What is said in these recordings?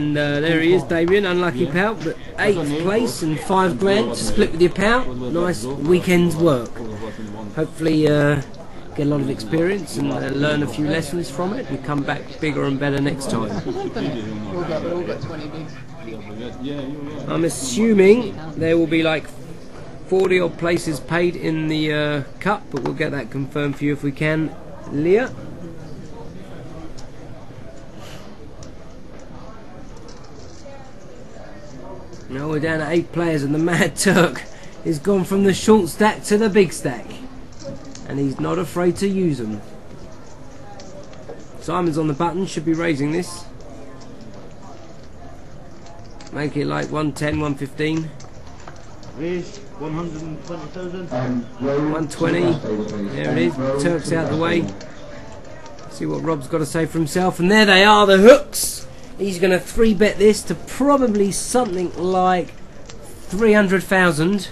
And there he is, Damien, unlucky pal, but 8th place and 5 grand to split with your pal. Nice weekend's work. Hopefully get a lot of experience and learn a few lessons from it and come back bigger and better next time. I'm assuming there will be like 40 odd places paid in the cup, but we'll get that confirmed for you if we can. Leah? Now we're down to 8 players and the Mad Turk is gone from the short stack to the big stack. And he's not afraid to use them. Simon's on the button, should be raising this. Make it like 110, 115. 120,000. 120. There it is. Turk's out the way. See what Rob's got to say for himself. And there they are, the hooks. He's going to 3-bet this to probably something like 300,000.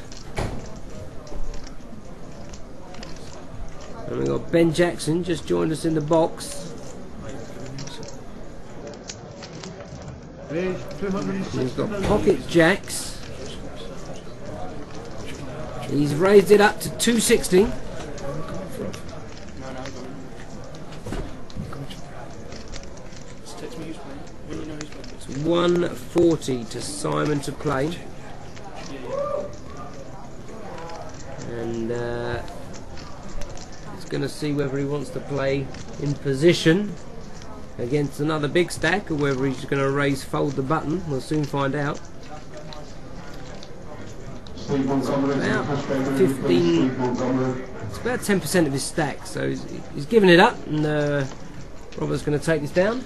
And we've got Ben Jackson just joined us in the box. We've got Pocket Jacks. He's raised it up to 260. 140 to Simon to play. And he's going to see whether he wants to play in position against another big stack or whether he's going to raise fold the button. We'll soon find out. About 15, it's about 10% of his stack, so he's giving it up, and Robert's going to take this down.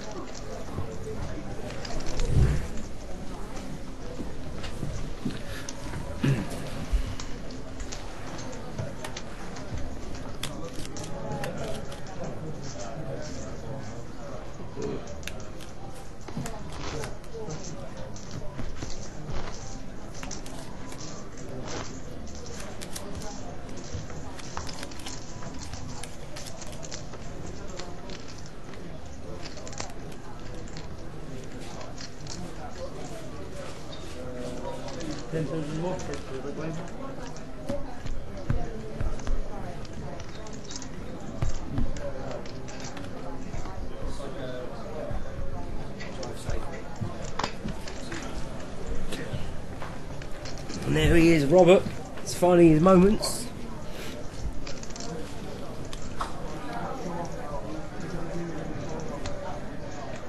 And there he is, Robert. It's finding his moments.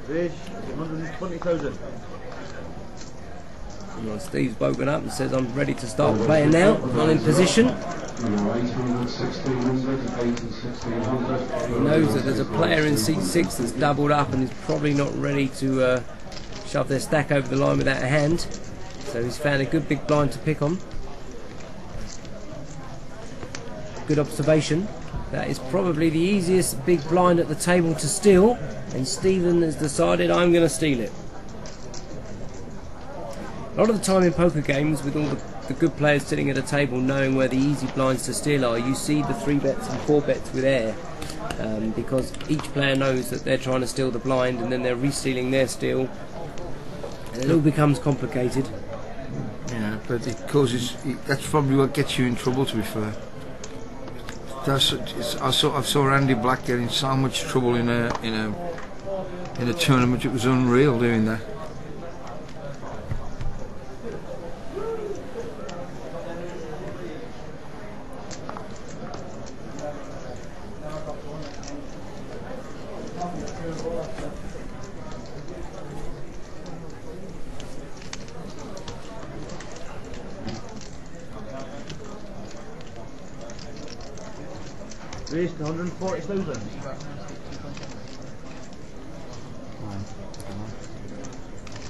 Fish, 120,000. Well, Steve's woken up and says I'm ready to start playing now. I'm in position. He knows that there's a player in seat 6 that's doubled up and is probably not ready to shove their stack over the line without a hand. So he's found a good big blind to pick on. Good observation. That is probably the easiest big blind at the table to steal, and Stephen has decided I'm going to steal it. A lot of the time in poker games, with all the good players sitting at a table knowing where the easy blinds to steal are, you see the 3-bets and 4-bets with air, because each player knows that they're trying to steal the blind and then they're re-stealing their steal, and it all becomes complicated. Yeah, but it causes. That's probably what gets you in trouble, to be fair. I saw Andy Black get in so much trouble in a tournament. It was unreal doing that. Raised 140,000.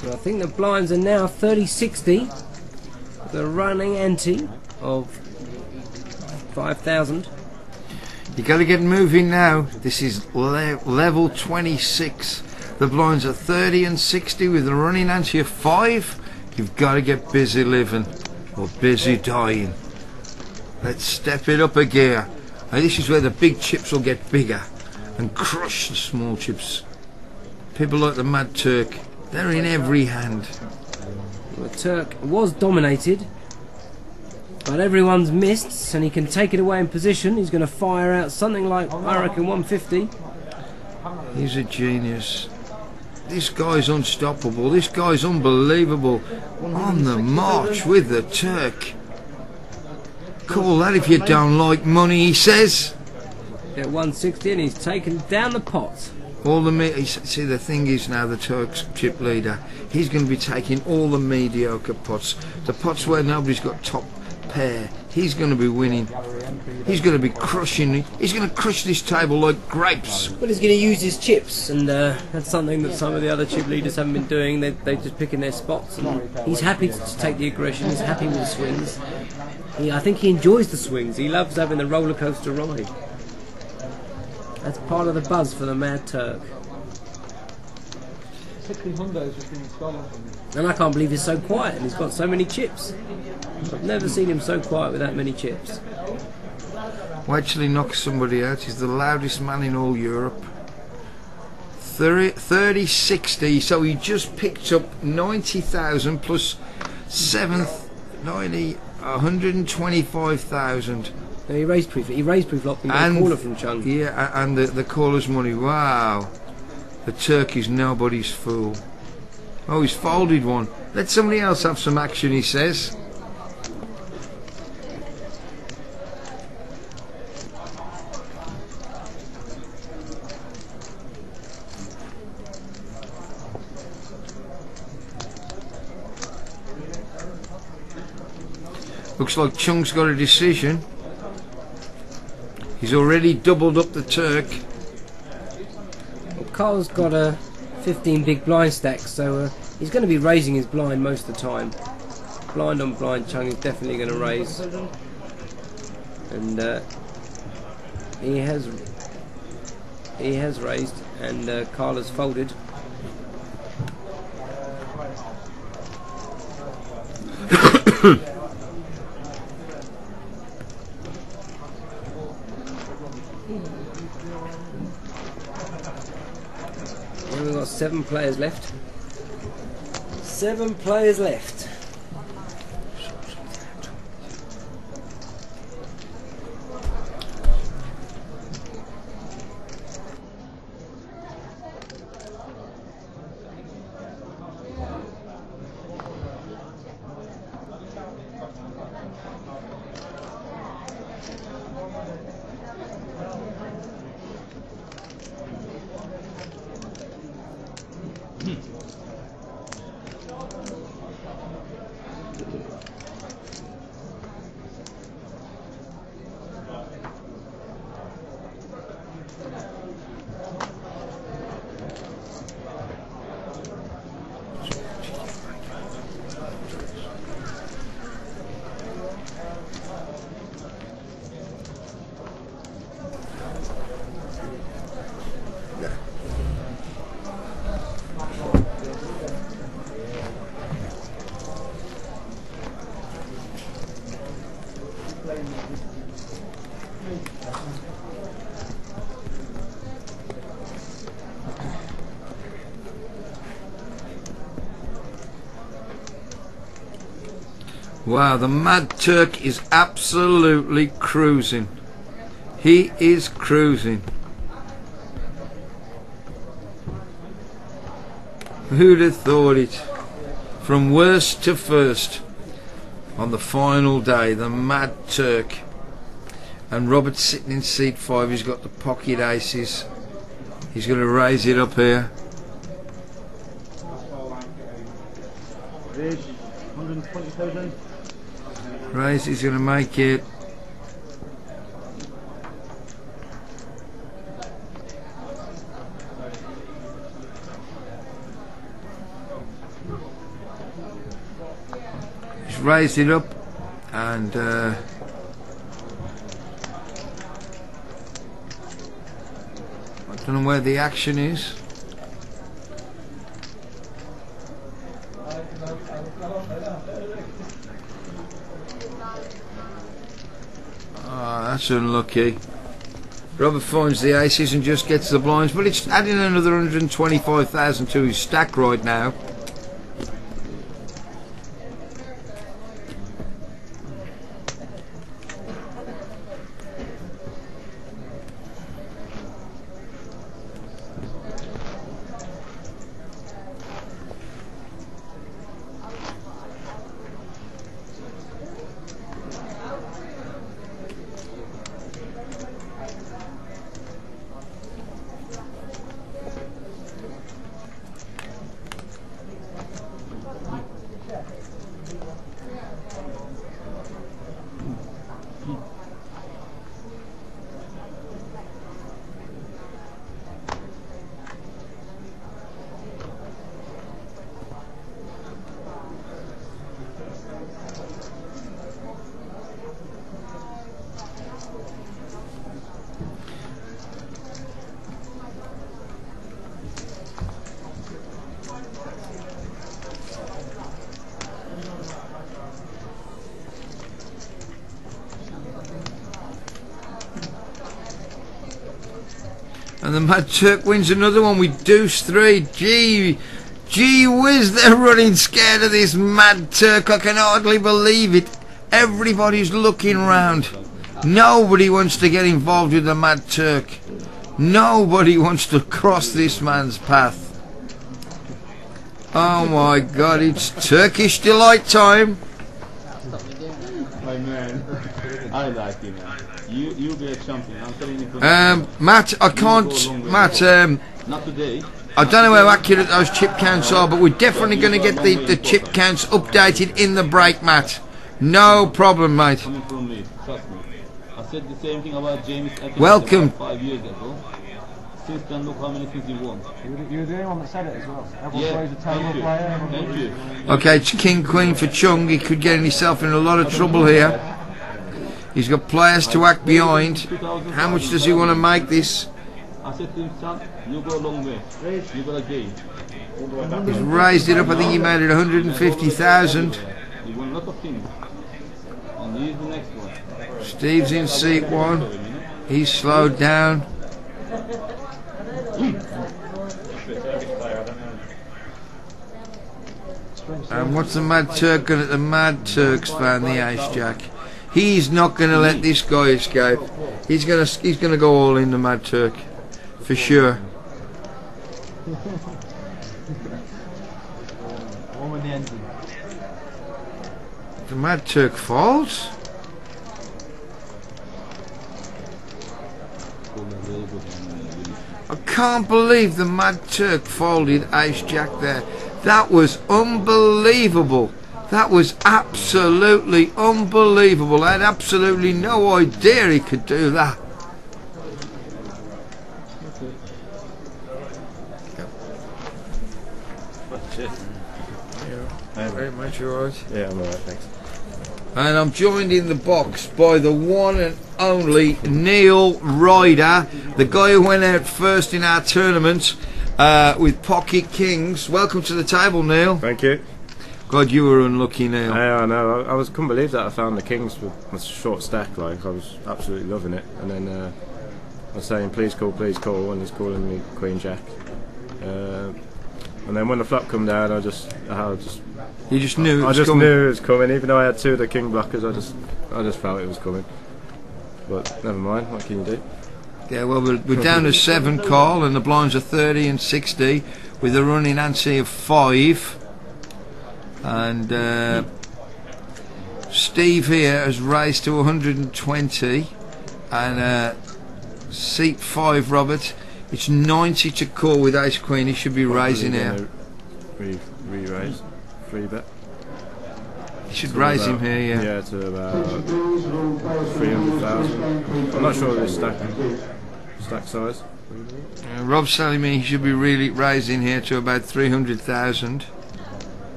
So I think the blinds are now 30-60. The running ante of 5,000. You got to get moving now. This is level 26. The blinds are 30 and 60 with a running ante of 5. You've got to get busy living or busy dying. Let's step it up a gear. Now this is where the big chips will get bigger and crush the small chips. People like the Mad Turk They're in every hand. The Turk was dominated, but everyone's missed, and he can take it away in position. He's going to fire out something like, I reckon, 150. He's a genius. This guy's unstoppable. This guy's unbelievable. On the march with the Turk. Call that if you don't like money, he says. At 160, and he's taken down the pot. See, the thing is now, the Turk's chip leader, he's going to be taking all the mediocre pots, the pots where nobody's got top pair. He's going to be winning. He's going to be crushing. He's going to crush this table like grapes. Well, he's going to use his chips, and that's something that some of the other chip leaders haven't been doing. They're just picking their spots, and he's happy to take the aggression. He's happy with the swings. I think he enjoys the swings. He loves having the roller coaster ride. That's part of the buzz for the Mad Turk. And I can't believe he's so quiet and he's got so many chips. I've never seen him so quiet with that many chips. Well, actually knocks somebody out. He's the loudest man in all Europe. 30-60, so he just picked up 90,000 plus 125,000. He raised proof locked and caller from Chung. Yeah, and the caller's money. Wow. The Turk is nobody's fool. Oh, he's folded one. Let somebody else have some action, he says. Looks like Chung's got a decision. He's already doubled up the Turk. Well, Carl's got a 15 big blind stack, so he's going to be raising his blind most of the time. Blind on blind, Chung is definitely going to raise. And he has raised, and Carl has folded. We've got 7 players left. 7 players left. Wow, the Mad Turk is absolutely cruising. He is cruising. Who'd have thought it? From worst to first on the final day, the Mad Turk. And Robert's sitting in seat 5. He's got the pocket aces. He's going to raise it up here. 120,000. Raise, he's going to make it. He's raised it up, and I don't know where the action is. That's unlucky. Robert finds the aces and just gets the blinds, but it's adding another 125,000 to his stack right now. And the Mad Turk wins another one with deuce 3. Gee whiz, they're running scared of this Mad Turk. I can hardly believe it. Everybody's looking round. Nobody wants to get involved with the Mad Turk. Nobody wants to cross this man's path. Oh my God, it's Turkish delight time. My man, I like you, man. You be a champion. I'm telling you. Matt, I can't. Matt, not today. I don't know how accurate those chip counts are, but we're definitely going to get the chip counts updated in the break, Matt. No problem, mate. Coming from me, trust me. I said the same thing about James. Welcome. 5 years ago. Since then, look how many things he won. You were the only one that said it as well. Everyone Yeah, throws a terrible thank you. player. Thank you. Okay, it's King Queen for Chung. He could get himself in a lot of trouble here. He's got players to act behind. How much does he want to make this? I said to him, son, you go a long way. You got a game. He's raised it up. I think he made it 150,000. You won a lot of things. And here's the next one. Steve's in seat 1. He's slowed down. And what's the Mad Turk gonna? The Mad Turk's found the ace jack. He's not going to let this guy escape. He's gonna go all in the Mad Turk, for sure. The Mad Turk falls. I can't believe the Mad Turk folded ace jack there. That was unbelievable. That was absolutely unbelievable. I had absolutely no idea he could do that. Very much alright. Yeah, I'm alright, thanks. And I'm joined in the box by the one and only Neil Ryder, the guy who went out first in our tournament with Pocket Kings. Welcome to the table, Neil. Thank you. God, you were unlucky, Neil. Yeah, I know. I couldn't believe that I found the Kings with a short stack. Like, I was absolutely loving it. And then I was saying, please call, and he's calling me Queen Jack. And then when the flop come down, I just You just knew it I was just coming. knew it was coming. Even though I had 2 of the king blockers, I just felt it was coming. But never mind. What can you do? Yeah, well, we're down to 7, Carl, and the blinds are 30 and 60 with a running ante of 5. And Steve here has raised to 120, and seat 5, Robert. It's 90 to call with ace queen. He should be raising here. Re-raise, 3-bet. He should raise him here, yeah. Yeah, to about 300,000. I'm not sure of his stack size. Rob's telling me he should be really raising here to about 300,000.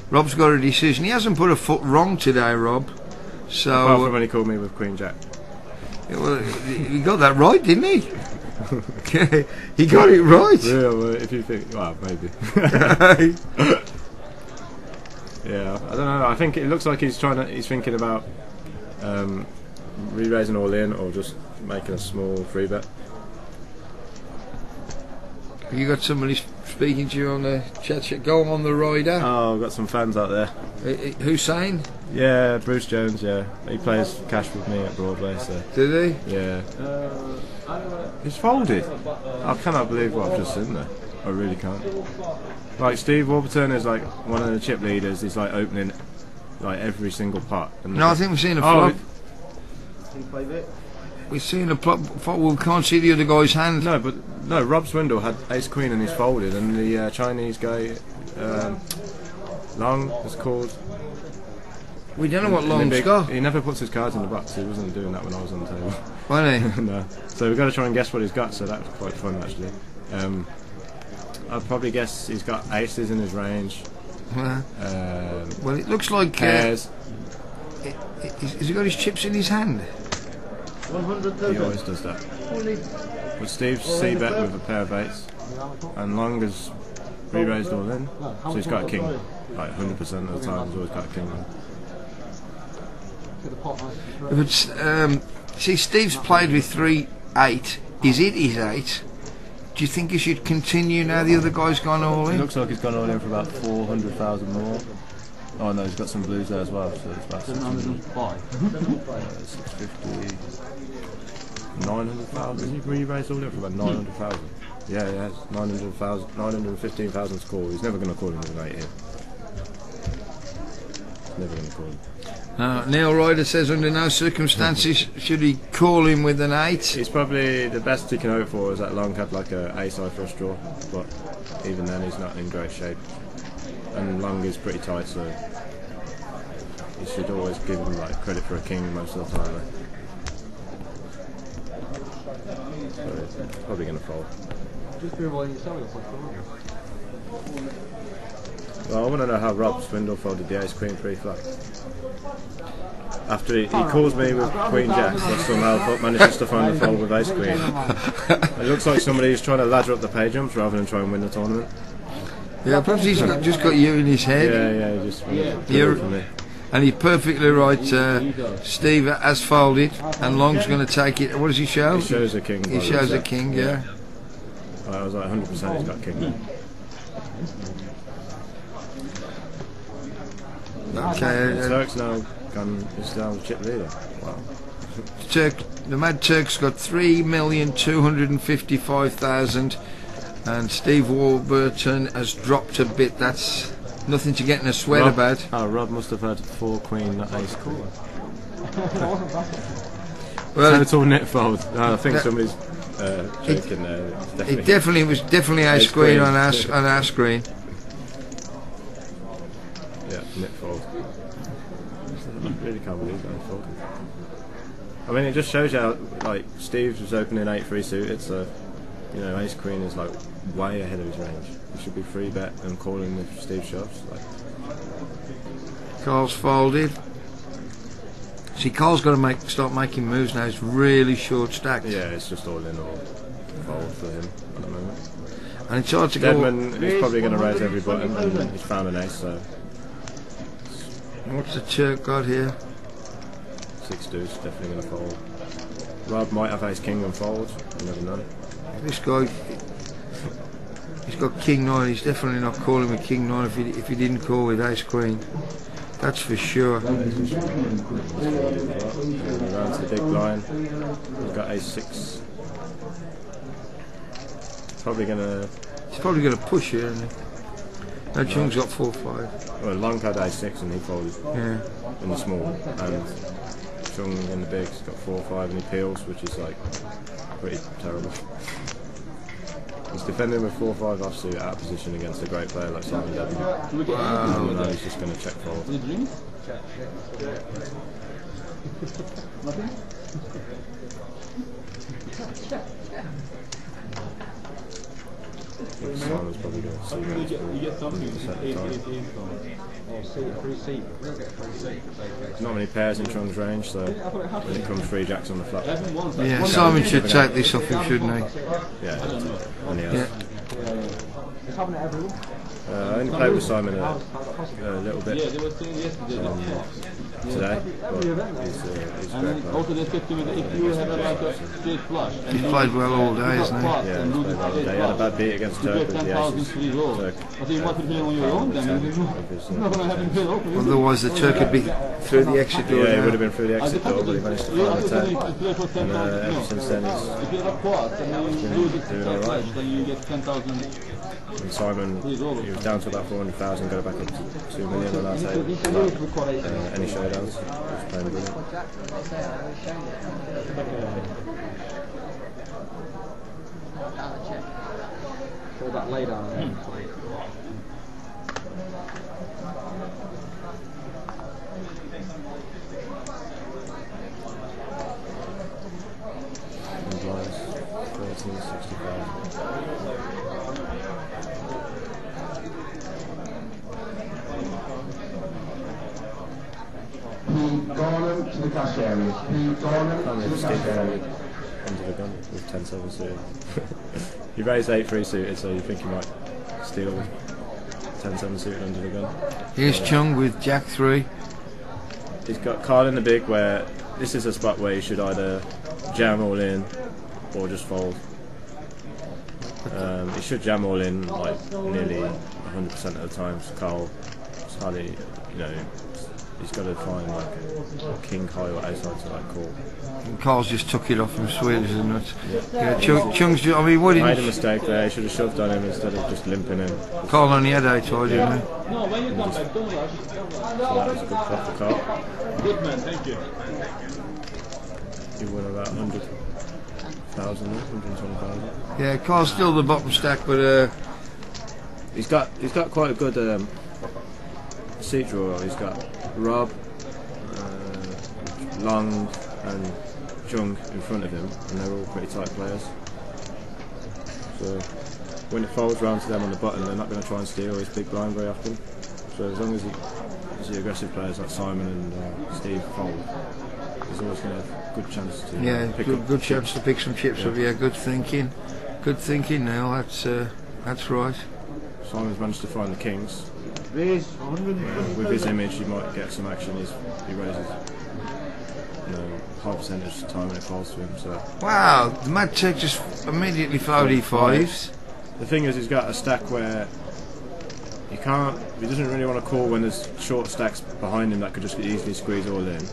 Rob's got a decision. He hasn't put a foot wrong today, Rob. So Apart from when he called me with Queen Jack. Yeah, well, he got that right, didn't he? He got it right. Yeah, well, if you think, well, maybe. Yeah, I don't know. I think it looks like he's thinking about re-raising all in or just making a small 3-bet. Have you got somebody speaking to you on the chat? Go on the rider. Oh, I've got some fans out there. Hussein? Yeah, Bruce Jones, yeah. He plays cash with me at Broadway, so. Did he? Yeah. He's folded. I cannot believe what I've just seen there. I really can't. Like, Steve Warburton is like one of the chip leaders. He's like opening like every single pot. And No, I think we've seen a flop. We've seen a flop. We can't see the other guy's hand. No, Rob Swindle had ace queen and he's folded, and the Chinese guy, Long, is called. We don't know what Long's got. He never puts his cards in the box. He wasn't doing that when I was on the table. Wasn't he? No. So we've got to try and guess what he's got. So that was quite fun actually. I'd probably guess he's got aces in his range. Well, it looks like. Pairs. Has he got his chips in his hand? He always does that. But Steve's c-bet with a pair of eights, and Long has re-raised all in, so he's got a king. Like 100% of the time, he's always got a king. But see, Steve's played with 3-8. Is it his 8? Do you think he should continue now the other guy's gone all It in? looks like he's gone all in for about 400,000 more. Oh no, he's got some blues there as well, so it's about 650, 900,000. He re-raised all in for about 900,000. Yeah, he has 900,000, 915,000 score. He's never going to call him with an 8 here. Never going to call him. Neil Ryder says under no circumstances should he call him with an 8. He's probably the best he can hope for is that Long had like a ace-high flush draw, but even then he's not in great shape. And Long is pretty tight, so you should always give him like credit for a king most of the time. So he's probably going to fold. Well, I want to know how Rob Swindle folded the ace queen pre-flop. After he calls me with queen jack, but somehow manages to find the fold with ace queen. It looks like somebody who's trying to ladder up the pay jumps rather than try and win the tournament. Yeah, perhaps he's just got you in his head. Yeah, he just for me. And he's perfectly right. Steve has folded, and Long's going to take it. What does he show? He shows a king. He shows a king, yeah. I was like 100% he's got king. Okay. Turk's now gone. He's now the chip leader. Wow. The Mad Turk's got 3,255,000, and Steve Warburton has dropped a bit. That's nothing to get in a sweat about. Rob must have had 4 queen, not ace core. Well, Total net fold. I think somebody's joking there. It definitely was ace queen on our screen. Yeah, net fold. I really can't believe that he folded. I mean, it just shows you how, like, Steve was opening 8-3 suited, so, you know, ace queen is, like, way ahead of his range. He should be free bet and calling if Steve shoves. Like. Carl's folded. See, Carl's got to start making moves now. It's really short stacked. Yeah, it's just all in or fold for him at the moment. And it's hard to Deadman is probably going to raise every button, and he's found an ace, so. What's the Turk got here? 6 deuce, definitely going to fold. Rob might have ace king and fold, you never know. This guy, he's got king 9. He's definitely not calling with king 9 if he didn't call with ace queen. That's for sure. Around to the big blind. He's got ace 6. He's probably gonna push here, isn't he? No, Chung's got 4-5. Well, Long had ace 6 and he folded. Yeah. In the small, and Chung in the big's got 4-5 and he peels, which is like pretty terrible. He's defending with 4-5 offsuit out of position against a great player like Simon Devon. Wow. And now he's just going to check fold. Simon's probably going to see that. Not many pairs in Chung's range, so when it comes 3 jacks on the flop. Yeah, Simon should take this off him, shouldn't he? Yeah, and he has. Yeah. I only played with Simon a little bit Yeah, they were saying yesterday. today, but he's great player. Also, they said to me that if you had like a straight flush, and He's played well all day, hasn't he? Yeah, he's played well today. He had a bad beat against you Turk get with the 10,000 Aces. free rolls. Turk, I think you must be playing on your own then. It's not going to happen very often. Otherwise, the Turk would be through the exit door. yeah, he now. would have been through the exit door, but he managed to find the 10. And ever since then, If you have a quad and you lose it doing all right. then you get 10,000. And Simon, he was down to about 400,000, got it back up to 2 million on our table. Any showdowns, he was playing brilliant. All that lay down. And blinds, 1365. Gornham to the cash area. Gornham Can't to really the skip cash area. under the gun with 10-7 suited. He raised 8-3 suited, so you think he might steal with 10-7 suited under the gun. Here's Chung with Jack 3. He's got card in the big where this is a spot where you should either jam all in or just fold. He should jam all in like nearly 100% of the time. So Carl is hardly, you know, he's got to find like a king high or outside to like call. And Carl's just took it off him, sweet as a nut. Yeah, Chung's just, I mean, what Made a did mistake there. He should have shoved on him instead of just limping in. So Carl only had 8 high, didn't he? No, when you come back, don't rush. that was a good flop for Carl. Good man, thank you. He won about 100,000, 120,000. Yeah, Carl's still the bottom stack, but He's got quite a good seat drawer. He's got Rob, Long, and Chung in front of him, and they're all pretty tight players. So when it folds round to them on the button, they're not going to try and steal his big blind very often. So as long as the aggressive players like Simon and Steve fold, there's always going to have a good chance to yeah, pick good, up good chips. chance to pick some chips up. Yeah, good thinking. Good thinking, Neil. That's right. Simon's managed to find the kings. Raise With his image, he might get some action. He raises, you know, high percentage of time when it falls to him. So Wow, the Mad Tech just immediately flowed E5s. the thing is, he's got a stack where he can't. He doesn't really want to call when there's short stacks behind him that could just easily squeeze all in.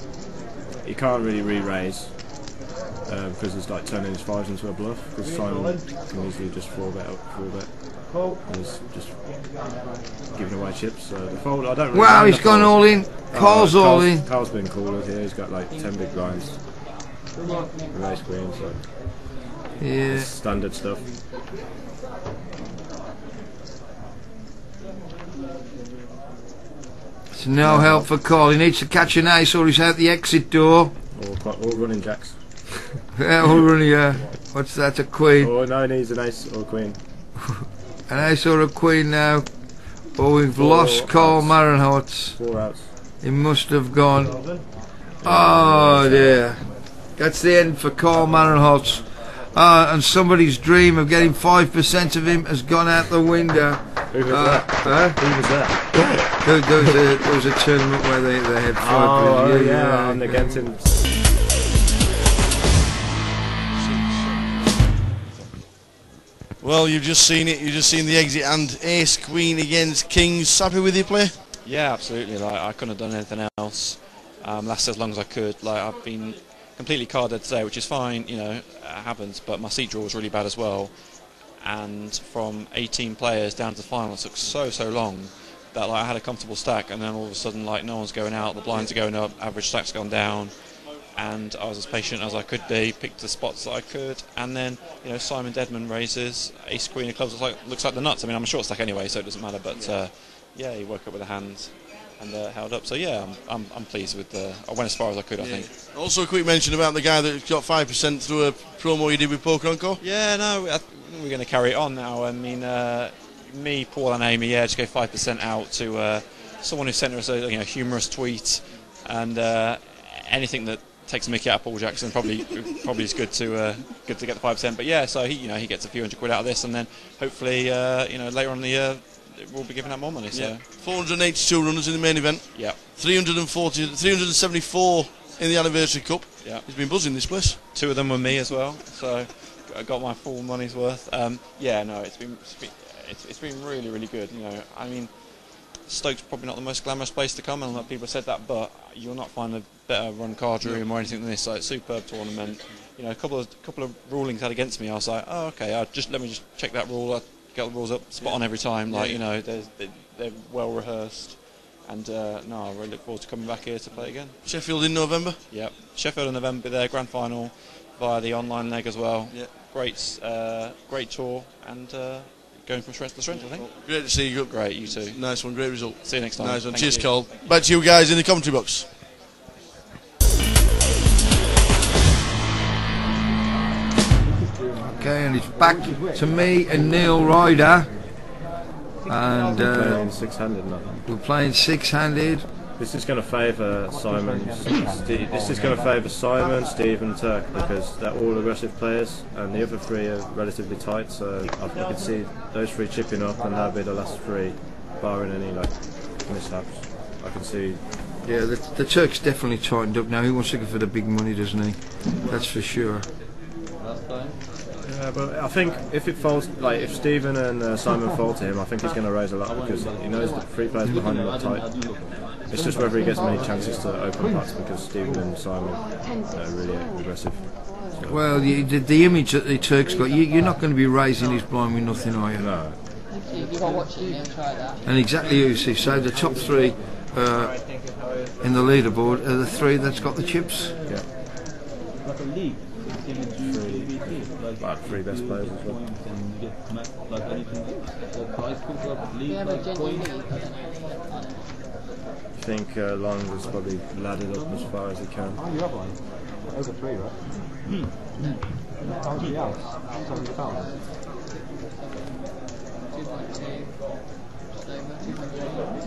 He can't really re-raise because he's like turning his 5s into a bluff. Because Simon can easily just 4-bet up, 4-bet. And he's just giving away chips. So the fold, I don't really Wow, mind he's the gone fold. all in. Carl's all in. Carl's been cooler here. He's got like 10 big blinds. Race queen, so Yeah. standard stuff. It's no help for Carl. He needs to catch an ace or he's out the exit door. All running jacks. Yeah, already, what's that, a queen? Oh no, he needs an ace or queen. An ace or a queen now. Oh, we've Four lost Carl outs. Marenhortz. 4 outs. He must have gone. Oh dear. That's the end for Carl Marenhortz. And somebody's dream of getting 5% of him has gone out the window. Who was that? Who was that? There was a tournament where they had 5%. Oh yeah, on the Genton. Well, you've just seen it. You've just seen the exit and ace queen against kings. Happy with your play? Yeah, absolutely. Like I couldn't have done anything else. Lasted as long as I could. Like I've been completely carded today, which is fine. You know, it happens. But my seat draw was really bad as well. And from 18 players down to the final, it took so long that like I had a comfortable stack, and then all of a sudden like no one's going out, the blinds are going up, average stack's gone down. And I was as patient as I could be, picked the spots that I could, and then you know Simon Deadman raises ace queen of clubs looks like the nuts. I mean I'm a short stack anyway, so it doesn't matter. But yeah, he woke up with a hand and held up. So yeah, I'm pleased with the. I went as far as I could, I think. Also, a quick mention about the guy that got 5% through a promo you did with Poker Co. Yeah, no, we're going to carry it on now. I mean, me, Paul, and Amy, yeah, just gave 5% out to someone who sent us a humorous tweet, and anything that takes a mickey out of Paul Jackson. Probably is good to get the 5%. But yeah, so he gets a few £100 out of this, and then hopefully later on in the year we'll be giving out more money. So 482 runners in the main event. Yeah. 374 in the anniversary cup. Yeah. He's been buzzing this place. 2 of them were me as well. So I got my full money's worth. It's been really, really good. I mean, Stoke's probably not the most glamorous place to come, and a lot of people have said that, but you'll not find a better run card room or anything than this. So it's a superb tournament. A couple of rulings had against me. I was like, oh, okay, let me just check that rule. I get the rules up spot on every time. They're well rehearsed, and I really look forward to coming back here to play again. Sheffield in November. Yeah, Sheffield in November. Their grand final via the online leg as well. Yeah. Great tour, and going from strength to strength, I think. Great to see you. Great, you too. Nice one, great result. See you next time. Nice one. Thank Cheers, you. Cole. Back to you guys in the commentary box. Okay, and it's back to me and Neil Ryder, and playing six-handed now. we're playing six-handed. This is going to favour Simon. This is going to favour Simon, Steve, and Turk because they're all aggressive players, and the other 3 are relatively tight. So I can see those 3 chipping up, and that'll be the last 3, barring any mishaps. I can see. Yeah, the Turk's definitely tightened up now. He wants to go for the big money, doesn't he? That's for sure. Yeah, but I think if it falls, if Stephen and Simon fall to him, I think he's going to raise a lot because he knows the 3 players behind him are tight. It's just whether he gets many chances to open pots because Stephen and Simon are really aggressive. So. Well, the image that the Turk's got, you're not going to be raising his blind with nothing, are you? No. You've got to watch it and try that. And exactly you see, so the top 3 in the leaderboard are the 3 that's got the chips. Yeah. About 3 best players as well. We have a genuine league. I think Long has probably laddered up as far as he can. Oh, you have one? Over 3, right? How's the house? 70,000. 2.2. Just over 2.2.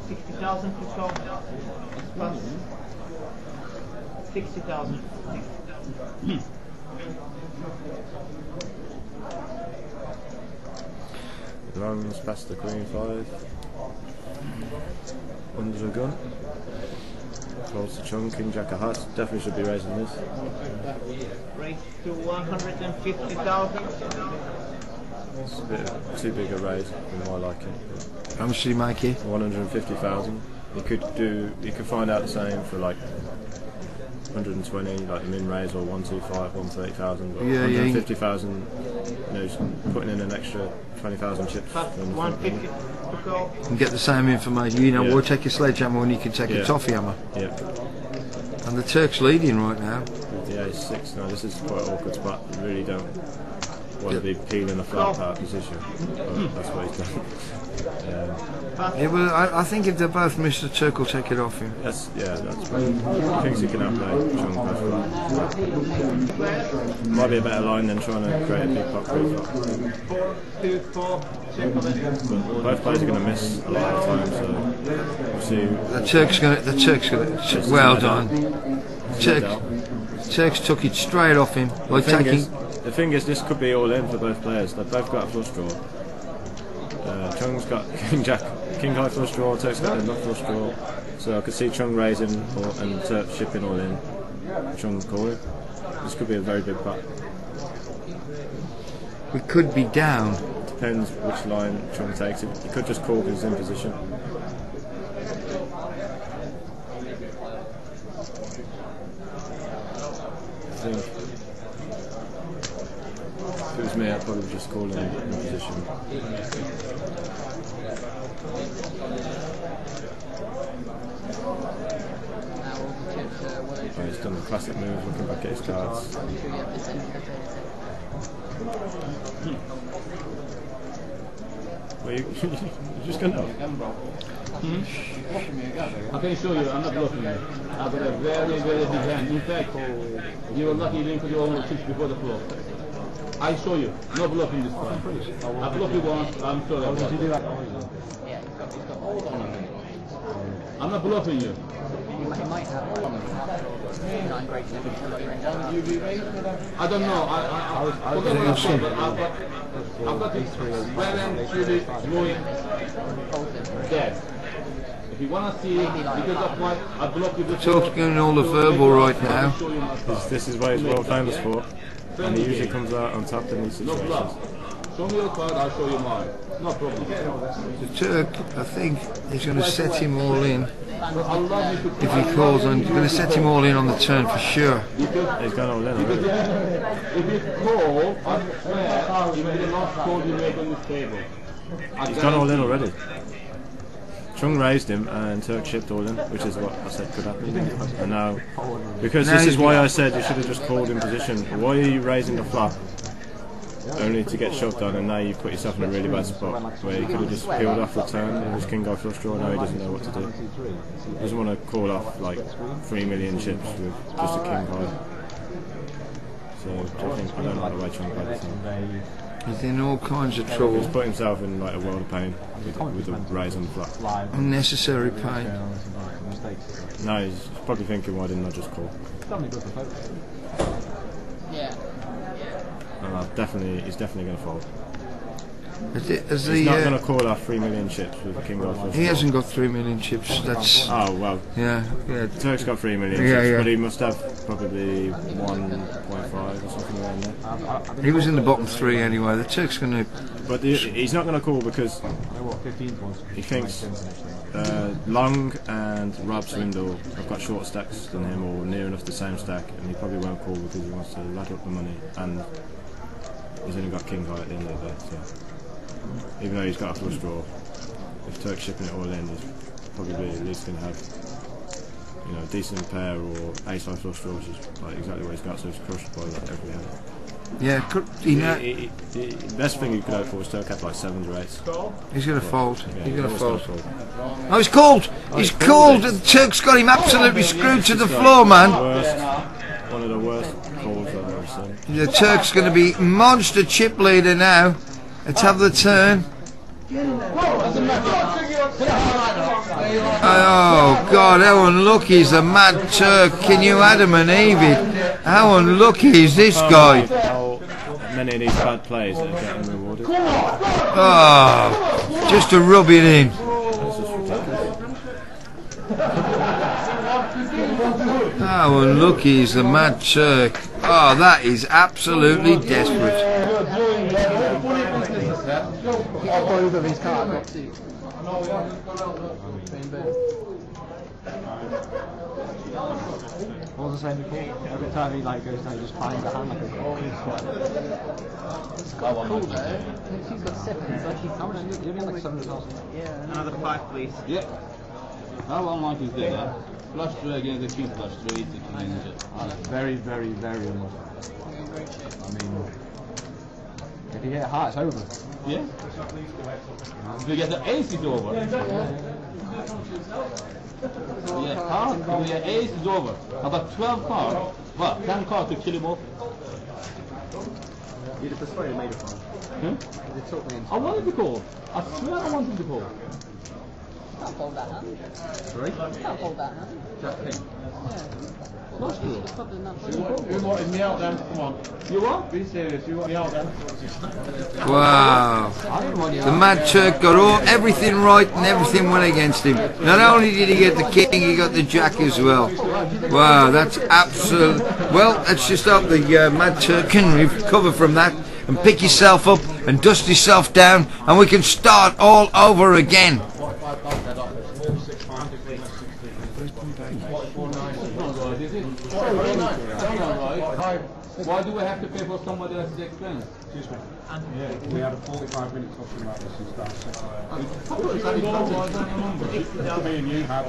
60,000 to go. Plus 60,000. Long's past the Queen 5. Under the gun. Calls the Chung, King Jack of Hearts. Definitely should be raising this. Raise to 150,000. It's a bit too big a raise for my liking. How much did he make it? 150,000. You could find out the same for 120, like the min raise, or 125, 130,000. But 150,000, just putting in an extra 20,000 chips. 150 to go. You can get the same information. We'll take a sledgehammer and you can take a toffee hammer. Yeah. And the Turk's leading right now. With the ace-6. Now this is quite an awkward spot. You really don't want to be peeling a flat out position. But that's what he's done. Yeah, well, I think if they both miss, the Turk will take it off him. That's right. He thinks he can outplay Chung by flat. Might be a better line than trying to create a big pot pre-flop. 4, 2, 4. Both players are going to miss a lot of the time, so we'll see. The Turk's going to. Well done. Turk's took it straight off him by taking. The thing is, this could be all in for both players. They've both got a flush draw. Chung's got King High flush draw, Turk's got enough flush draw. So I could see Chung raising and Turk shipping all in. Chung calling. This could be a very big pot. We could be down. Depends which line Chung takes. He could just call because he's in position. I think if it was me, I'd probably just call him in position. He's done the classic move, looking back at his cards. Well, you're just going to know. I can show you, I'm not bluffing you. I've got a very, very big hand. In fact, you were lucky even because you almost 6 before the floor. I show you, no bluffing this time. I bluff you once, I'm sorry about it. I'm not bluffing you. He might have 9 grades in I don't know. I forgot what I said, but I've got this well and truly going dead. If you want to see, because of my, I block you before. Talk's going all the verbal right now. This is what he's world famous for. And he usually comes out on top in these situations. No bluff. Show me your card, I'll show you mine. No problem. The Turk, I think, is going to set him all in. If he calls on, he's going to set him all in on the turn for sure. He's gone all in already. If you call, I swear, you will be the last call you make on this table. He's gone all in already. Chung raised him and Turk shipped all in, which is what I said could happen. And now, because this is why I said you should have just called in position. Why are you raising the flop? Only to get shoved on, and now you put yourself in a really bad spot where you could have just peeled off the turn. It was king go flush draw. Now he doesn't know what to do. He doesn't want to call off like 3 million chips with just a king card. So I don't like the way Chung played this now. He's in all kinds of trouble. He's put himself in like a world of pain with the raise on the flop. Unnecessary pain. No, he's probably thinking, why didn't I just call? Yeah. And he's definitely going to fold. He's not going to call off 3 million chips with king go flush. He hasn't got 3 million chips. That's well. Yeah. Turk's got 3 million chips, but he must have probably 1.5 or something around there. He was in the bottom 3 anyway. The Turk's going to. But he's not going to call because he thinks Long and Rob Swindle have got short stacks than him, or near enough the same stack, and he probably won't call because he wants to ladder up the money, and he's only got king high at the end of the day. So even though he's got a flush draw, if Turk's shipping it all in, he's probably at least going to have, you know, a decent pair or ace high flush draw, which is like exactly what he's got. So he's crushed by like every hand. Yeah, the best thing you could hope for is Turk had like 7s or 8s. He's going to fold. Yeah, he's going to fold. Oh, he's called! He's called! The Turk's got him absolutely screwed to the floor, man. One of the worst calls I've ever seen. The Turk's going to be monster chip leader now. Let's have the turn. Oh God, how unlucky is the Mad Turk. Can you Adam and Eve it? How unlucky is this guy? How many of these bad plays that are getting rewarded? Oh, just to rub it in. How unlucky is the Mad Turk? Oh, that is absolutely desperate. Both of his cards got 2. What was I saying before? Every time he like goes down, he just finds a hand like a goal. It's quite cool though. If he's got 7, it's like he's How much is it? You're like 7,000. Yeah. Another 5, please. Yeah. How unlike is there? Flush draw against the king flush draw, it's a king. Very, very, very unlucky. I mean, if you hit a heart, it's over. Yeah? If you get the ace, it's over. If you get card, if you get ace, it's over. I've got 12 cards. What? 10 cards to kill him off? You'd have persuaded me to call. I wanted to call. I swear I wanted to call. Can't fold that hand. Sorry? Can't fold that hand. Jack king. Yeah. Flush draw. It's probably not Who wanted me out then? Come on. You what? Be serious. You want me out then? Wow. The Mad Turk got everything right and everything went against him. Not only did he get the king, he got the jack as well. Wow, that's absolute. Well, let's just hope the Mad Turk can recover from that and pick himself up and dust himself down, and we can start all over again. Why do we have to pay for somebody else's expense? Excuse me. Yeah, we had a 45-minute talking about this and stuff. Me and you had.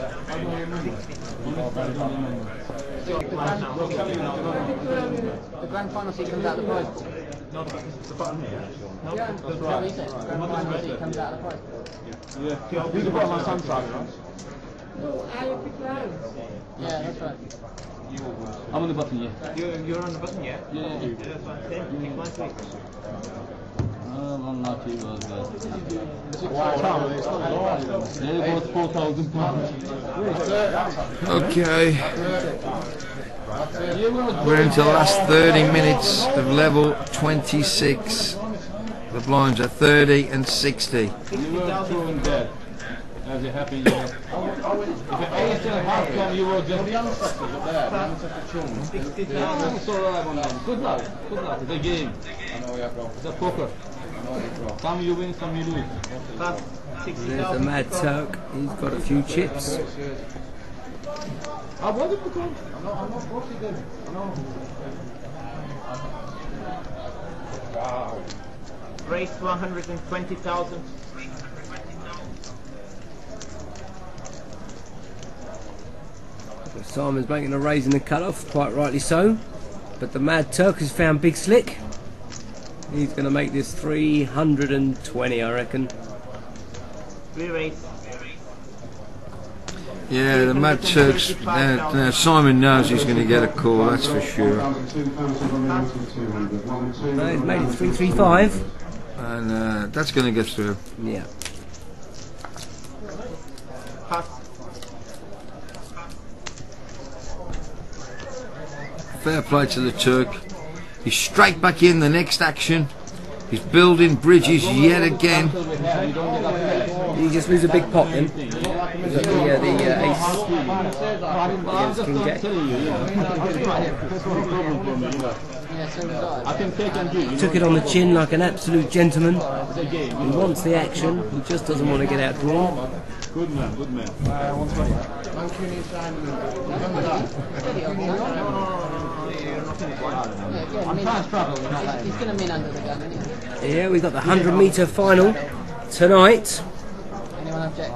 The grand final seat comes out of the prize pool. No, the button here. No, that's what he said. Grand final seat comes out of the prize pool. Yeah. These are bottom on some side, right? Yeah, that's right. I'm on the button, yeah. You're on the button, yeah? Yeah. That's fine. Take mine, please. Unlucky was that. There goes £4,000. Okay. We're into the last 30 minutes of level 26. The blinds are 30 and 60. You were throwing dead. As it happened, you were. If an ace and a half come, you were just. That's alright, man. Good luck. Good luck. It's a game. It's a poker. Some you win, some you lose. There's the Mad Turk. He's got a few chips. I wanted to come. I'm not forcing them. Wow. Race 120,000. Simon's making a raise in the cut-off, quite rightly so. But the Mad Turk has found Big Slick. He's going to make this 320, I reckon. Re-race. Yeah, the Mad Turks. Simon knows he's going to get a call, that's for sure. No, he's made it 335. And that's going to get through. Yeah. Fair play to the Turk. He's straight back in the next action. He's building bridges yet again. You just lose a big pot then. He's got the ace against King Jack. Took it on the chin like an absolute gentleman. He wants the action. He just doesn't want to get outdrawn. Good man, good man. I'm trying to struggle. He's going to min under the gun, isn't he? Yeah, we've got the 100-metre final tonight. Anyone object?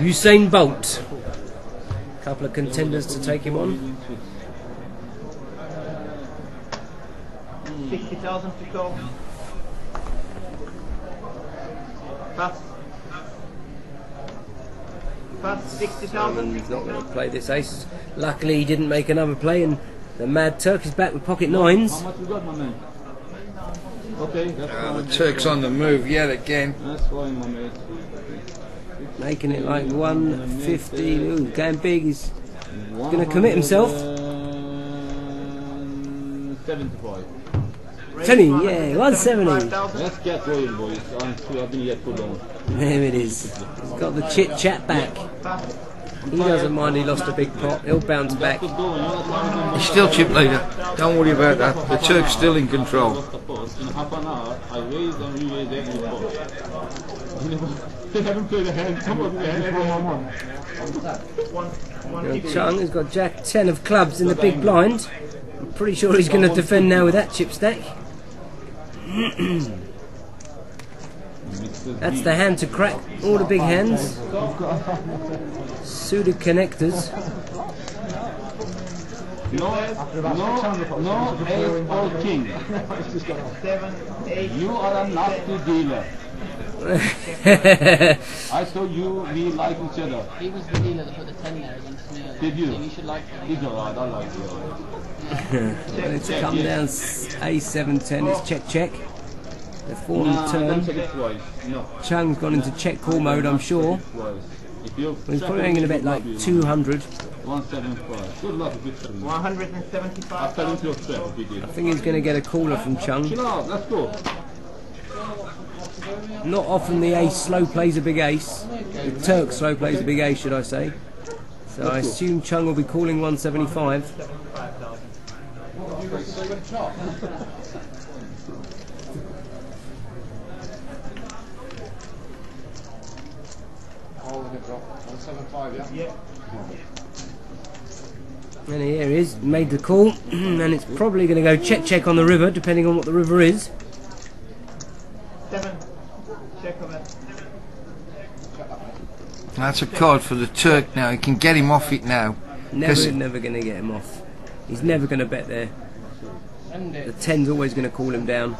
Usain Bolt. A couple of contenders to take him on. 60,000 to go. Fast. 60,000. He's not going to play this ace. Luckily, he didn't make another play, and the Mad Turk is back with pocket nines. How much you got, my man? Okay, that's fine. The Turk's on the move yet again. That's fine, my man. Making it like 150. Ooh, going big. He's going to commit himself. 75. 20, yeah, 170. Let's get going, boys. I've been here too long. There it is. He's got the chit chat back. He doesn't mind he lost a big pot. He'll bounce back. He's still chip leader. Don't worry about that. The Turk's still in control. In half an hour, I raised and re-raised every pot. They haven't played a hand. Come on, man. Chung has got Jack 10 of clubs in the big blind. I'm pretty sure he's going to defend now with that chip stack. That's the hand to crack all the big hands. Suited connectors. No ace or king. 7, 8. You are a nasty dealer. I thought we like each other. He was the dealer that put the 10 there against me. Did you? So you should like him. He's alright, I like you. It's come down A7-10. It's check. The 4 on the turn. No. Chung's gone into check call mode, I'm sure. He's probably only going to bet like 200. 175. Good luck with it. 175. I fell into a trap if he did. I think he's going to get a caller from Chung. Chill out, let's go. Not often the ace slow plays a big ace. The Turk slow plays a big ace, should I say. So I assume Chung will be calling 175. And here he is, made the call, and it's probably going to go check on the river, depending on what the river is. 7. Check on that. That's a card for the Turk now. He can get him off it now. Never going to get him off. He's never going to bet there. The 10's always going to call him down.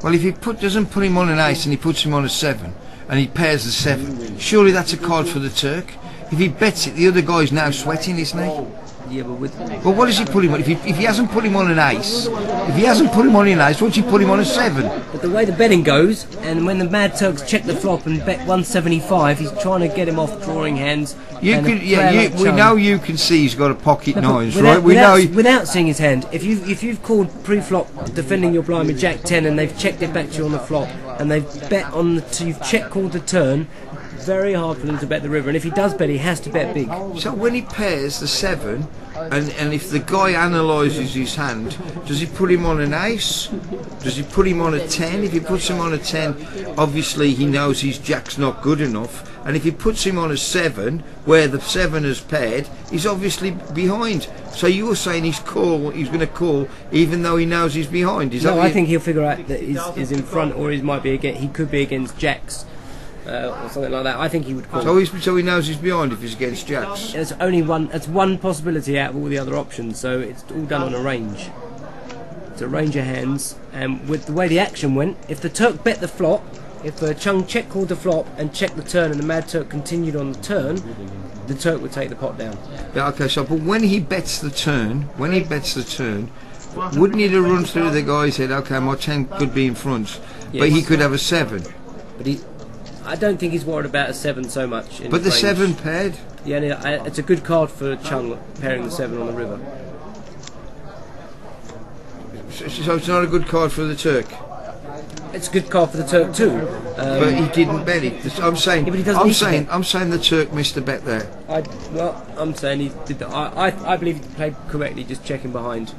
Well, if he doesn't put him on an ace and he puts him on a 7 and he pairs the 7, surely that's a card for the Turk. If he bets it, the other guy's now sweating, isn't he? Yeah, but with Well, what does he put him on? If he hasn't put him on an ace, what's he put him on a 7? but the way the betting goes, and when the Mad Turks check the flop and bet 175, he's trying to get him off drawing hands. We know you can see he's got a pocket nines, without, right? We know. without seeing his hand. If you've called pre-flop defending your blind with Jack 10 and they've checked it back to you on the flop and they've bet on you've called the turn. Very hard for them to bet the river, and if he does bet, he has to bet big. So when he pairs the 7, and if the guy analyses his hand, does he put him on an ace? Does he put him on a 10? If he puts him on a 10, obviously he knows his jack's not good enough. And if he puts him on a 7, where the 7 has paired, he's obviously behind. So you were saying he's going to call, even though he knows he's behind. No, I think he'll figure out that he's in front, or he could be against jacks. Or something like that. I think he would call. So he knows he's behind if he's against jacks. There's only one. That's one possibility out of all the other options. So it's all done on a range. It's a range of hands, and with the way the action went, if the Turk bet the flop, if Chung check called the flop and checked the turn, and the Mad Turk continued on the turn, the Turk would take the pot down. Yeah. Okay. So, but when he bets the turn, wouldn't he have run through the guy's head? Okay, my 10 could be in front, yes. But he could have a 7. But I don't think he's worried about a 7 so much. But the 7 paired? Yeah, it's a good card for Chung, pairing the 7 on the river. So it's not a good card for the Turk? It's a good card for the Turk too. But he didn't bet it. I'm saying the Turk missed a bet there. I'm saying he did. I believe he played correctly, just checking behind.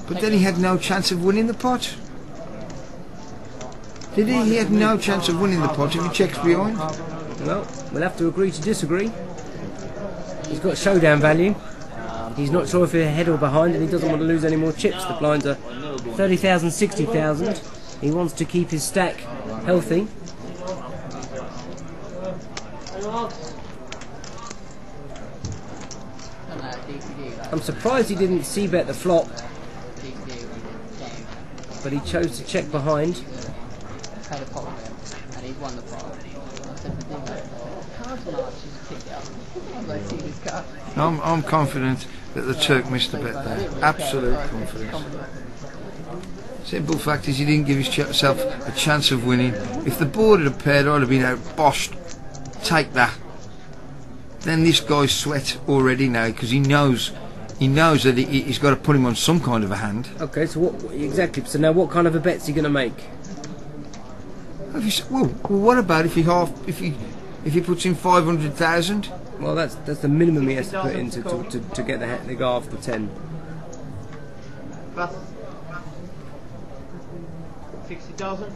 But then he had no chance of winning the pot. Did he? He had no chance of winning the pot if he checks behind. Well, we'll have to agree to disagree. He's got showdown value. He's not sure if he's ahead or behind, and he doesn't want to lose any more chips. The blinds are 30,000, 60,000. He wants to keep his stack healthy. I'm surprised he didn't c-bet the flop, but he chose to check behind. Had a pot and he won the pot. I'm confident that the Turk missed a bet there. Absolute confidence. Simple fact is he didn't give himself a chance of winning. If the board had paired, I'd have been out. Bosh, take that. Then this guy's sweat already now because he knows that he's got to put him on some kind of a hand. Okay, so what exactly? So now, what kind of a bet's he going to make? Well, what about if he puts in 500,000? Well, that's the minimum he has to put in to get the guy off the 10. 60,000.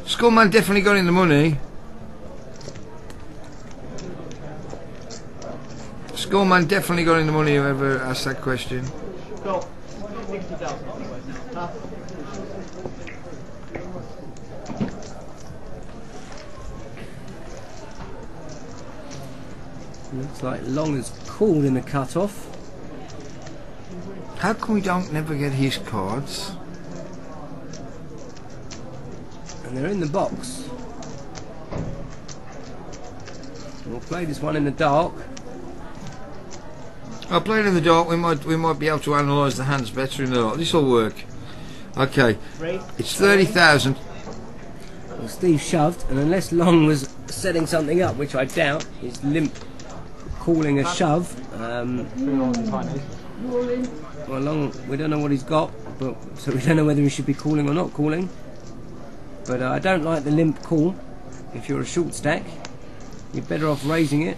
Skullman definitely got in the money. Skullman definitely got in the money. Whoever asked that question. Go. 60,000. Looks like Long has called in the cut-off. How come we never get his cards? And they're in the box. We'll play this one in the dark. I'll play it in the dark. We might be able to analyse the hands better in the dark. This will work. Okay, it's 30,000. Well, Steve shoved, and unless Long was setting something up, which I doubt, he's limp calling a shove. Well, Long, we don't know what he's got, so we don't know whether he should be calling or not calling. But I don't like the limp call. If you're a short stack, you're better off raising it.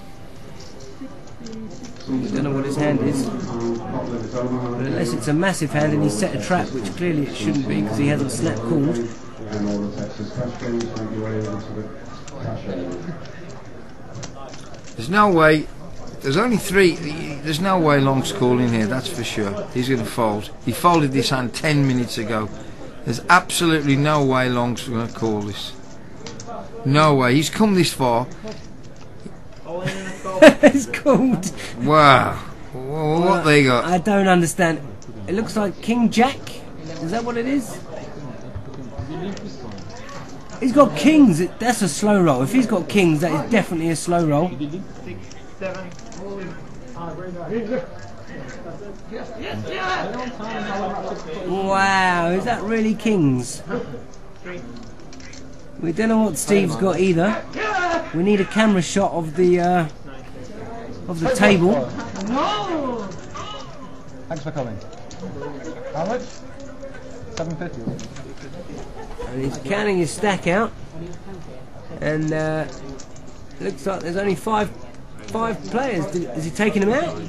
We don't know what his hand is. But unless it's a massive hand and he's set a trap, which clearly it shouldn't be because he hasn't snap called. There's no way. There's only 3. There's no way Long's calling here, that's for sure. He's going to fold. He folded this hand 10 minutes ago. There's absolutely no way Long's going to call this. No way. He's come this far. It's called. Wow. What they got? I don't understand. It looks like King Jack. Is that what it is? He's got kings. That's a slow roll. If he's got kings, that is definitely a slow roll. 6, 7. Wow, is that really kings? We don't know what Steve's got either. We need a camera shot of the table. Thanks for coming. How much? 750. And he's counting his stack out. And looks like there's only five players. Is he taking them out?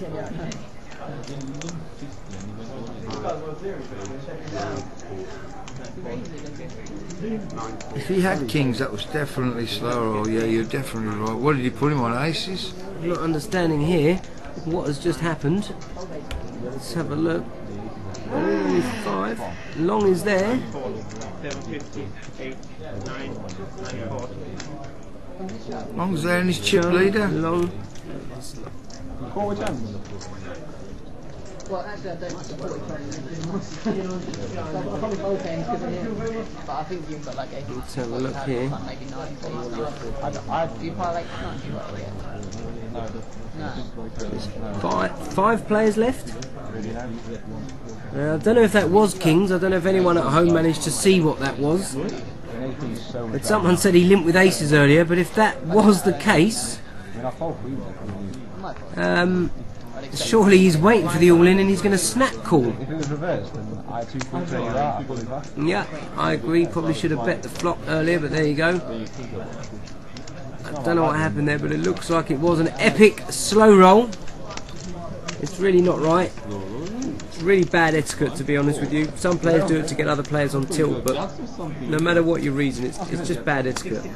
If he had kings, that was definitely slower. Oh yeah, you're definitely right. What did he put him on, aces? I'm not understanding here what has just happened. Let's have a look. Only 5. Long is there. 750, 8, 9, 40. Long's there in his chip leader. Long. Call which hand? Well, actually, I don't support it. I'll probably both ends because of him. But I think you've got like 8. Let's have a look here. Maybe 9. Do you play like 9? No. Five players left. I don't know if that was kings. I don't know if anyone at home managed to see what that was. But someone said he limped with aces earlier. But if that was the case, surely he's waiting for the all-in and he's going to snap call. If it was reversed, then I 2 3 trade you out. I'd probably back. Yeah, I agree. Probably should have bet the flop earlier, but there you go. I don't know what happened there, but it looks like it was an epic slow roll. It's really not right. It's really bad etiquette, to be honest with you. Some players do it to get other players on tilt, but no matter what your reason, it's just bad etiquette.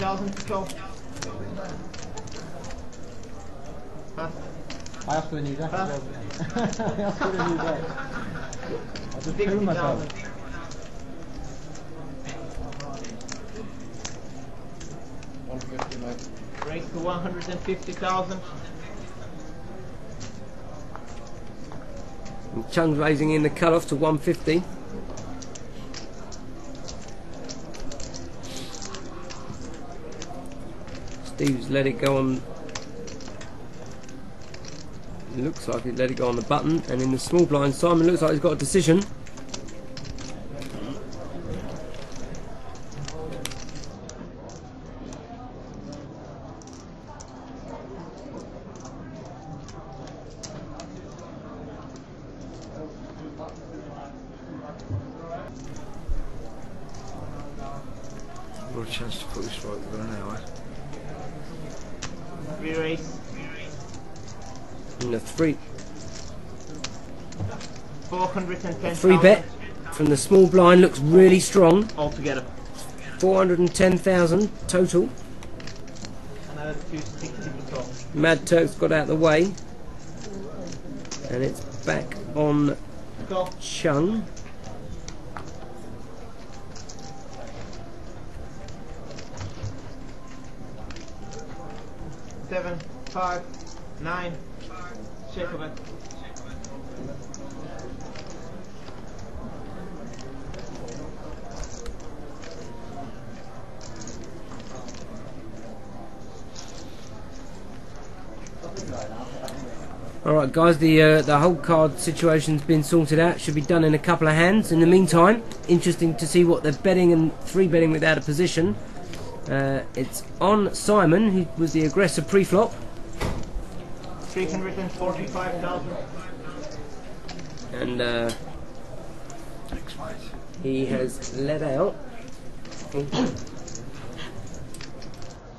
I asked for a new deck as well. I asked for a new deck. I just threw myself. Raise to 150,000. Chung's raising in the cut-off to 150. Steve's let it go on. Looks like he let it go on the button, and in the small blind, Simon looks like he's got a decision. Got a chance to put this right with an hour. Re-raise. And a free 410,000. bet from the small blind looks really strong. Altogether. 410,000 total. Another 260 to top. Mad Turk's got out of the way, and it's back on Go. Chung. Seven, 5, 9. Check of it. Alright guys, the whole card situation's been sorted out. Should be done in a couple of hands. In the meantime, interesting to see what they're betting and 3-betting without a position. It's on Simon, who was the aggressor pre-flop. 345,000. And he has let out.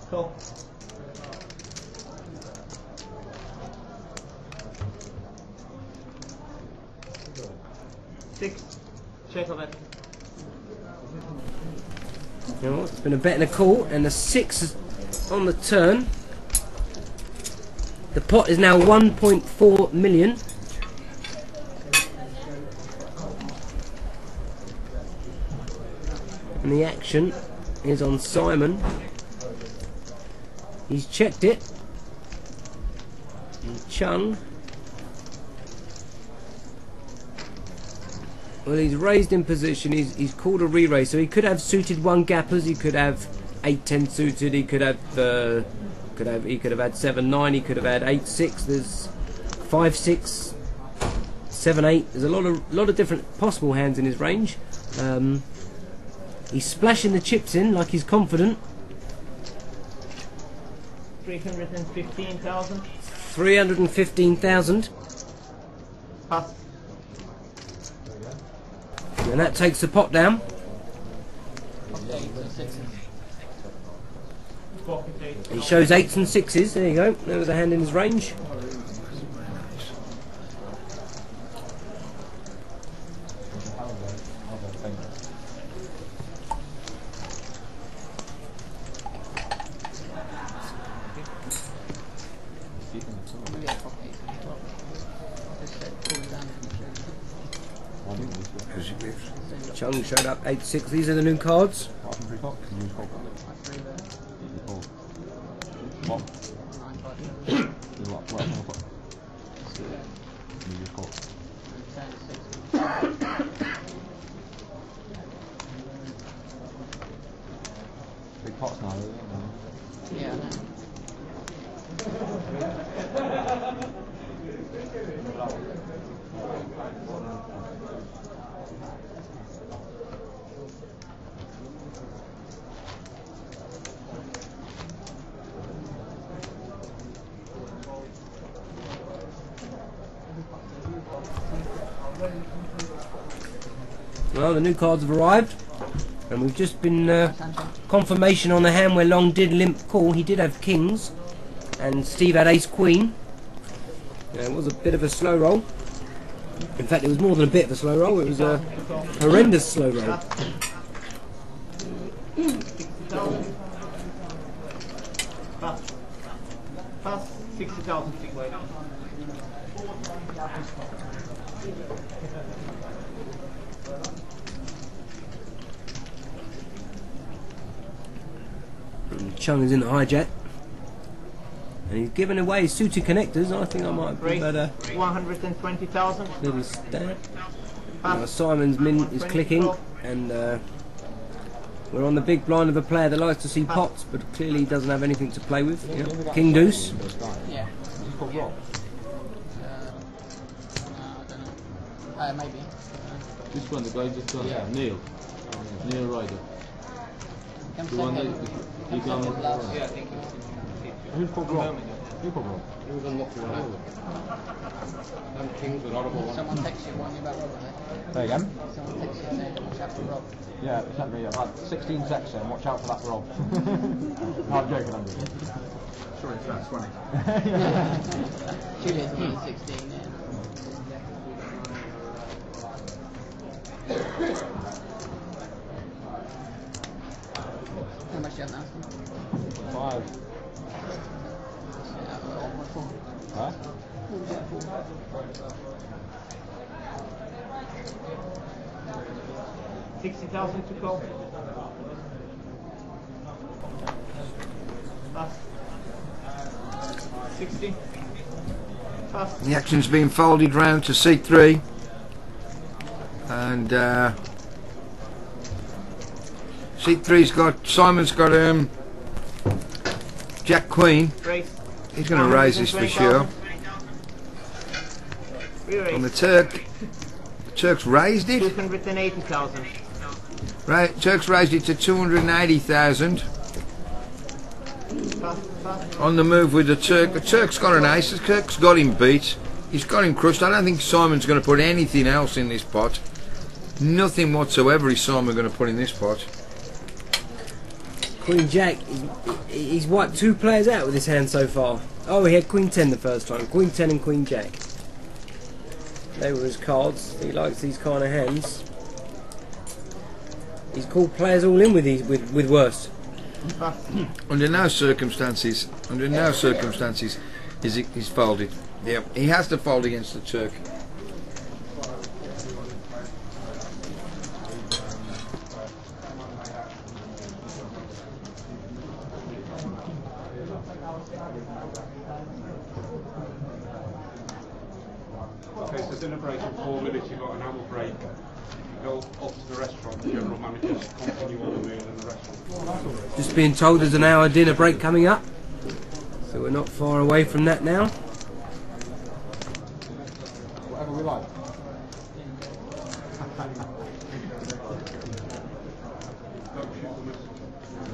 Cool. Six. Check of it. You know, it's been a bet and a call, and the 6 is on the turn. The pot is now 1.4 million. And the action is on Simon. He's checked it. And Chung. Well, he's raised in position. He's called a re-raise, so he could have suited 1 gappers. He could have 8-10 suited. He could have He could have had 7-9. He could have had 8-6. There's 5-6, 7-8. There's a lot of different possible hands in his range. He's splashing the chips in like he's confident. 315,000. 315,000. Pass. And that takes the pot down. He shows 8s and 6s. There you go. There was a hand in his range. Chung showed up 8-6. These are the new cards. Big pots now, isn't it? Yeah. Well, the new cards have arrived, and we've just been confirmation on the hand where Long did limp call. He did have kings, and Steve had ace queen. It was a bit of a slow roll. In fact, it was more than a bit of a slow roll. It was a horrendous slow roll. Pass 60,000. Chung is in the hijack, and he's giving away his suited connectors. I think I might give that a 120,000. little stab. Simon's min is clicking, and we're on the big blind of a player that likes to see pots, but clearly doesn't have anything to play with. Yep. King deuce. Yeah. Called Rob. I don't know. Maybe. This one, the guy just got Neil. Neil Ryder. The one that you got. Yeah, I think Who's called Rob? Who called Rob? He was unlucky on all. Them kings were horrible ones. someone texted you warning about Rob, I think. There you go. Someone texted you saying watch out for Rob. Yeah, they sent me about 16 texts saying, watch out for that Rob. No, I'm joking, I'm joking. Sure, it's about 20. Julia's only 16, yeah. How much do you have now? 5. Huh? 60,000 to go. Pass. 60. Pass. The action's been folded round to C3, and C3's got, Simon's got Jack Queen. Raise. He's going to raise this for sure. On the Turk's raised it. 280,000. Right, Turk's raised it to 280,000. On the move with the Turk. The Turk's got an ace. The Turk's got him beat. He's got him crushed. I don't think Simon's going to put anything else in this pot. Nothing whatsoever is Simon going to put in this pot. Queen Jack, he's wiped 2 players out with his hand so far. Oh, he had Queen 10 the first time. Queen 10 and Queen Jack. They were his cards. He likes these kind of hands. He's called players all in with these with worse. Under no circumstances, he's folded. Yeah, he has to fold against the Turk. Okay, so dinner break in 4 minutes, you've got an hour break. Go up to the restaurant, the general manager continue on the meal in the restaurant. Just being told there's an hour dinner break coming up. So we're not far away from that now. Whatever we like.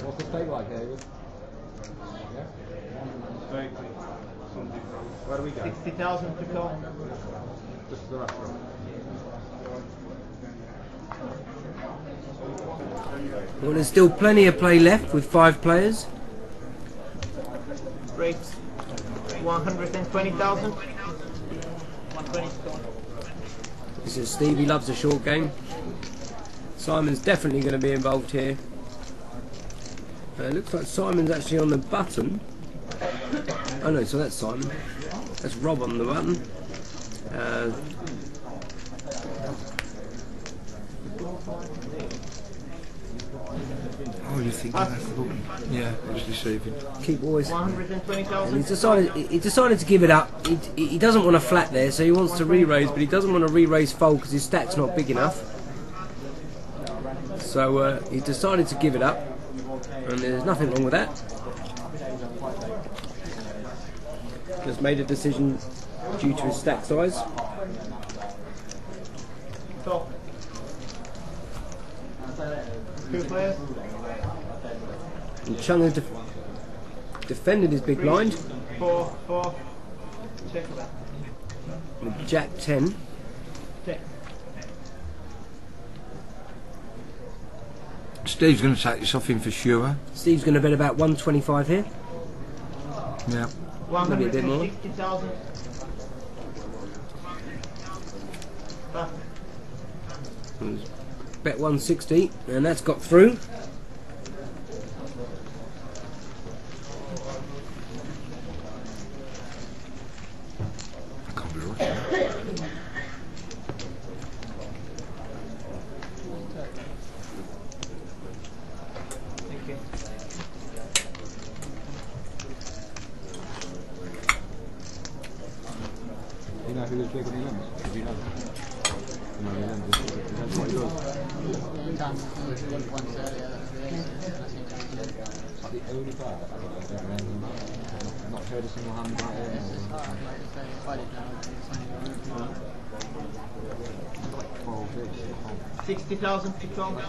What's the steak like, David? Yeah? Where do we go? 60,000 to go. Just the restaurant. Well, there's still plenty of play left with 5 players. Rate 120,000. 120 to go. This is Steve, he loves a short game. Simon's definitely going to be involved here. It looks like Simon's actually on the button. Oh no, so that's Simon. That's Rob on the button. Oh, you think that's the button? Yeah, it's deceiving. Keep always. 120,000. And he decided to give it up. He doesn't want a flat there, so he wants to re-raise, but he doesn't want to re-raise fold because his stack's not big enough. So he decided to give it up, and there's nothing wrong with that. Just made a decision due to his stack size. Top. 2 players. And Chung has defended his big blind. 4. Check that. With Jack 10. Check. Steve's going to take this off him for sure. Steve's going to bet about 125 here. Yeah. Maybe a bit more. 160,000. Bet 160, and that's got through. Can't be right. Thank you. You know who was big on the limbs? Do you know? No, the limbs. That's what he does. It's like the only player that I've ever not heard a single hand about it. 60,000 to go.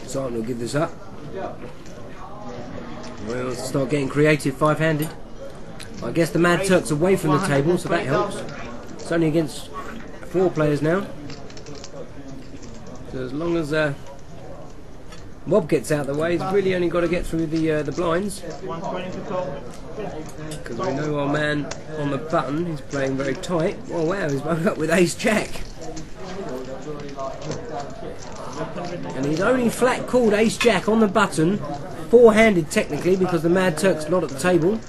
Simon will give this up. We'll start getting creative, 5-handed. I guess the Mad Turk's away from the table, so that helps. It's only against 4 players now. So as long as Mob gets out of the way, he's really only got to get through the blinds. 120 to go. Because we know our man on the button is playing very tight. Oh wow, he's woke up with Ace Jack. And he's only flat called Ace Jack on the button, 4-handed technically because the Mad Turk's not at the table.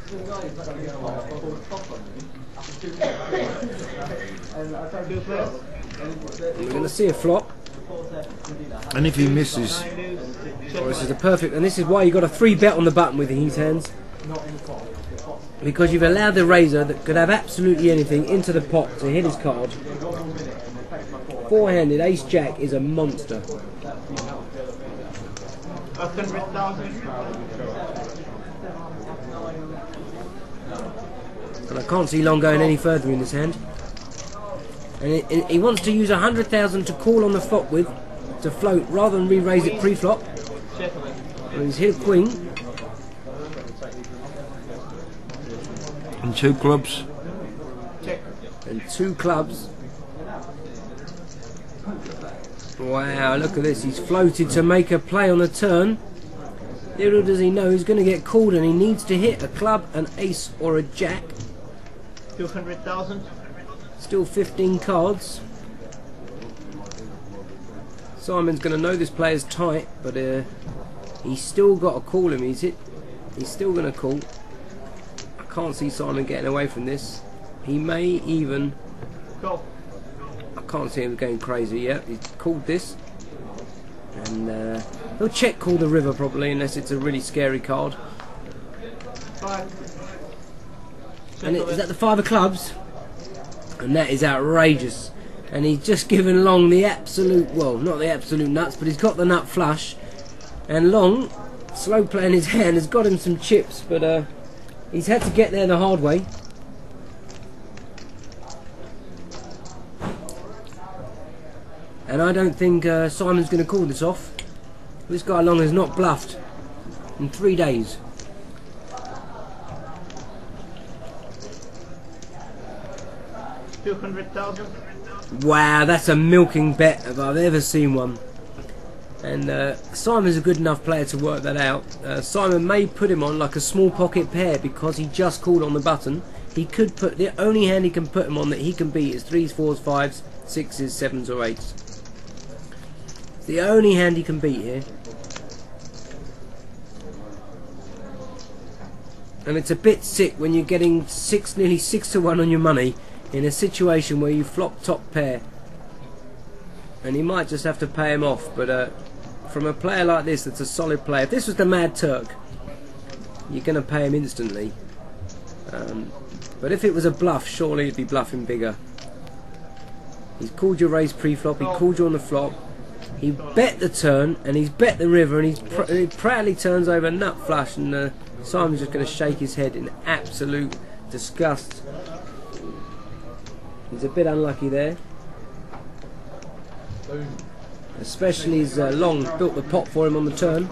We're going to see a flop. And if he misses, Well, this is a perfect, and this is why you got a 3-bet on the button with his hands. Because you've allowed the razor that could have absolutely anything into the pot to hit his card. 4-handed Ace Jack is a monster. 100,000. And I can't see Long going any further in this hand. And he wants to use 100,000 to call on the flop with, to float, rather than re-raise it pre-flop. And he's hit a queen. and 2 clubs. And 2 clubs. Wow, look at this. He's floated to make a play on the turn. Little does he know he's going to get called, and he needs to hit a club, an ace or a jack. 200,000. Still 15 cards. Simon's going to know this player's tight, but he's still got to call him. He's still going to call. I can't see Simon getting away from this. He may even... Go. I can't see him going crazy yet. He's called this. And he'll check call the river probably, unless it's a really scary card. 5. And is that the 5 of clubs? And that is outrageous. And he's just given Long the absolute, well, not the absolute nuts, but he's got the nut flush. And Long slow play in his hand has got him some chips, but he's had to get there the hard way. And I don't think Simon's going to call this off. This guy Long has not bluffed in 3 days. $200,000. Wow, that's a milking bet if I've ever seen one. And Simon's a good enough player to work that out. Simon may put him on like a small pocket pair because he just called on the button. He could put, the only hand he can put him on that he can beat is 3s, 4s, 5s, 6s, 7s or 8s. It's the only hand he can beat here. And it's a bit sick when you're getting nearly 6 to 1 on your money in a situation where you flop top pair. And you might just have to pay him off, but from a player like this that's a solid player, if this was the Mad Turk, you're going to pay him instantly. But if it was a bluff, surely he'd be bluffing bigger. He's called your raise pre-flop, he called you on the flop, he bet the turn, and he's bet the river, and he proudly turns over nut flush, and Simon's just going to shake his head in absolute disgust. He's a bit unlucky there. Especially as Long built the pot for him on the turn.